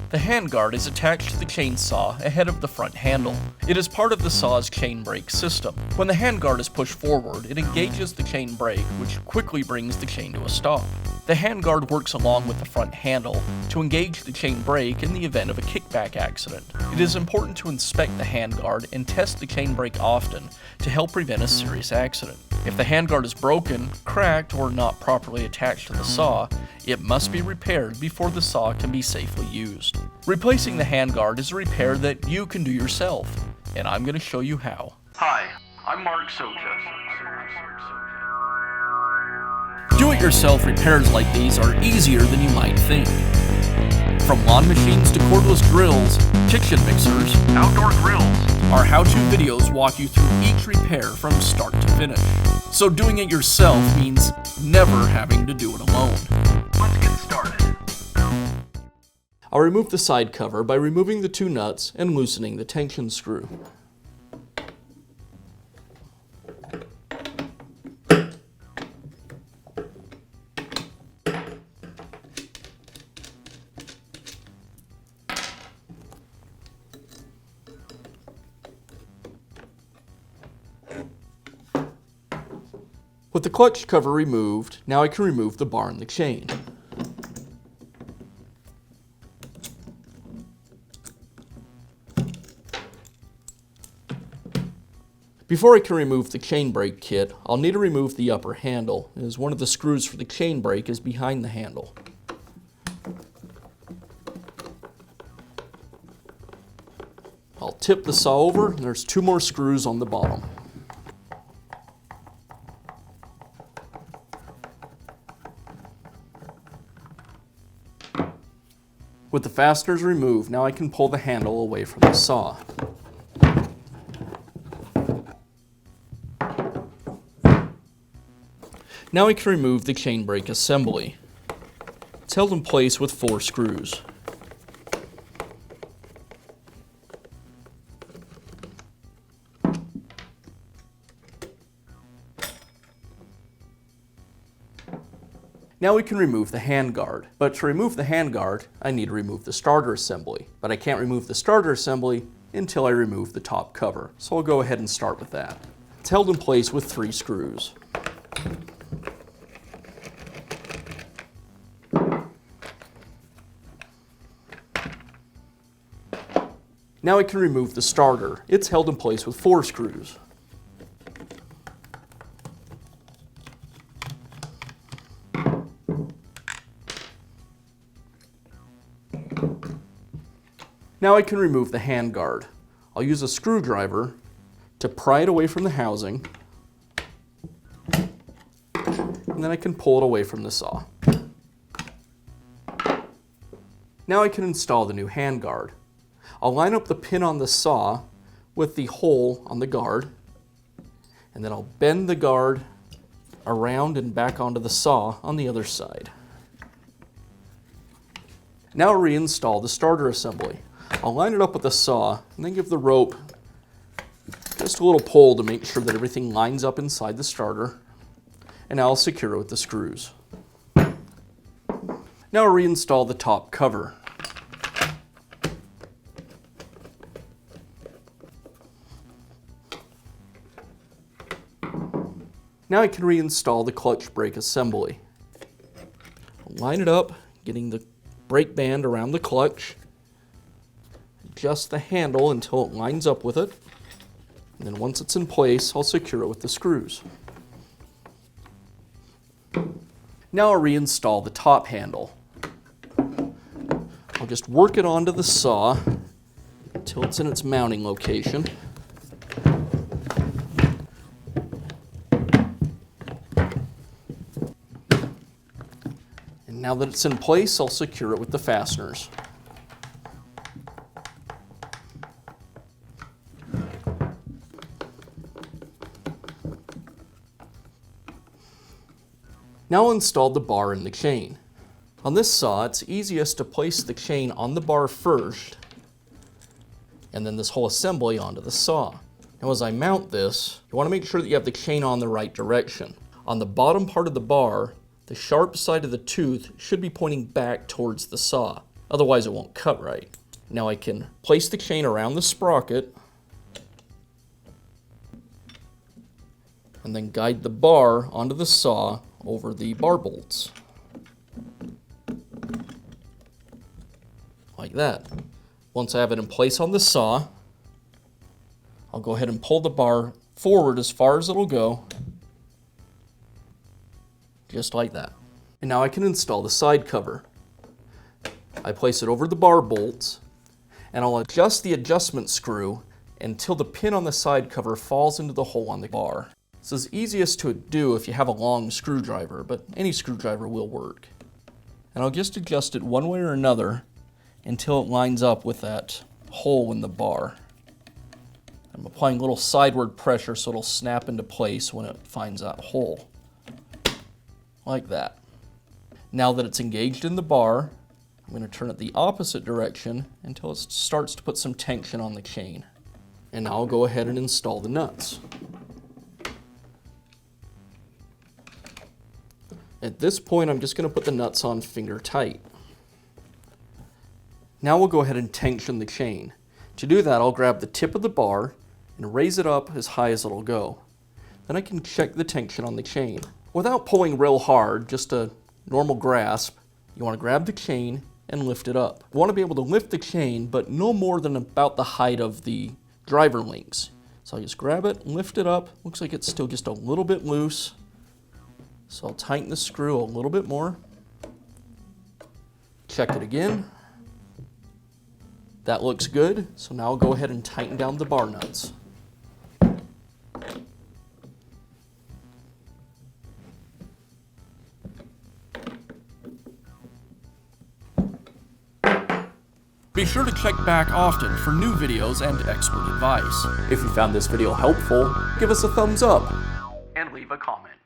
The handguard is attached to the chainsaw ahead of the front handle. It is part of the saw's chain brake system. When the handguard is pushed forward, it engages the chain brake, which quickly brings the chain to a stop. The handguard works along with the front handle to engage the chain brake in the event of a kickback accident. It is important to inspect the handguard and test the chain brake often to help prevent a serious accident. If the handguard is broken, cracked, or not properly attached to the saw, it must be repaired before the saw can be safely used. Replacing the handguard is a repair that you can do yourself, and I'm going to show you how. Hi, I'm Mark Socha. Do-it-yourself repairs like these are easier than you might think. From lawn machines to cordless drills, kitchen mixers, outdoor grills, our how-to videos walk you through each repair from start to finish. So doing it yourself means never having to do it alone. Let's get started. I'll remove the side cover by removing the two nuts and loosening the tension screw. With the clutch cover removed, now I can remove the bar and the chain. Before I can remove the chain brake kit, I'll need to remove the upper handle, as one of the screws for the chain brake is behind the handle. I'll tip the saw over, and there's two more screws on the bottom. With the fasteners removed, now I can pull the handle away from the saw. Now I can remove the chain brake assembly. It's held in place with 4 screws. Now we can remove the handguard. But to remove the handguard, I need to remove the starter assembly. But I can't remove the starter assembly until I remove the top cover. So I'll go ahead and start with that. It's held in place with 3 screws. Now I can remove the starter. It's held in place with 4 screws. Now I can remove the handguard. I'll use a screwdriver to pry it away from the housing, and then I can pull it away from the saw. Now I can install the new handguard. I'll line up the pin on the saw with the hole on the guard, and then I'll bend the guard around and back onto the saw on the other side. Now I'll reinstall the starter assembly. I'll line it up with the saw and then give the rope just a little pull to make sure that everything lines up inside the starter, and now I'll secure it with the screws. Now I'll reinstall the top cover. Now I can reinstall the clutch brake assembly. I'll line it up, getting the brake band around the clutch. Adjust the handle until it lines up with it. And then once it's in place, I'll secure it with the screws. Now I'll reinstall the top handle. I'll just work it onto the saw until it's in its mounting location. And now that it's in place, I'll secure it with the fasteners. Now I'll install the bar and the chain. On this saw, it's easiest to place the chain on the bar first, and then this whole assembly onto the saw. Now as I mount this, you want to make sure that you have the chain on the right direction. On the bottom part of the bar, the sharp side of the tooth should be pointing back towards the saw. Otherwise it won't cut right. Now I can place the chain around the sprocket and then guide the bar onto the saw over the bar bolts. Like that. Once I have it in place on the saw, I'll go ahead and pull the bar forward as far as it'll go. Just like that. And now I can install the side cover. I place it over the bar bolts, and I'll adjust the adjustment screw until the pin on the side cover falls into the hole on the bar. This is easiest to do if you have a long screwdriver, but any screwdriver will work. And I'll just adjust it one way or another until it lines up with that hole in the bar. I'm applying a little sideward pressure so it'll snap into place when it finds that hole. Like that. Now that it's engaged in the bar, I'm going to turn it the opposite direction until it starts to put some tension on the chain. And now I'll go ahead and install the nuts. At this point, I'm just going to put the nuts on finger tight. Now we'll go ahead and tension the chain. To do that, I'll grab the tip of the bar and raise it up as high as it'll go. Then I can check the tension on the chain. Without pulling real hard, just a normal grasp, you want to grab the chain and lift it up. You want to be able to lift the chain, but no more than about the height of the driver links. So I just grab it, lift it up. Looks like it's still just a little bit loose. So I'll tighten the screw a little bit more. Check it again. That looks good. So now I'll go ahead and tighten down the bar nuts. Be sure to check back often for new videos and expert advice. If you found this video helpful, give us a thumbs up and leave a comment.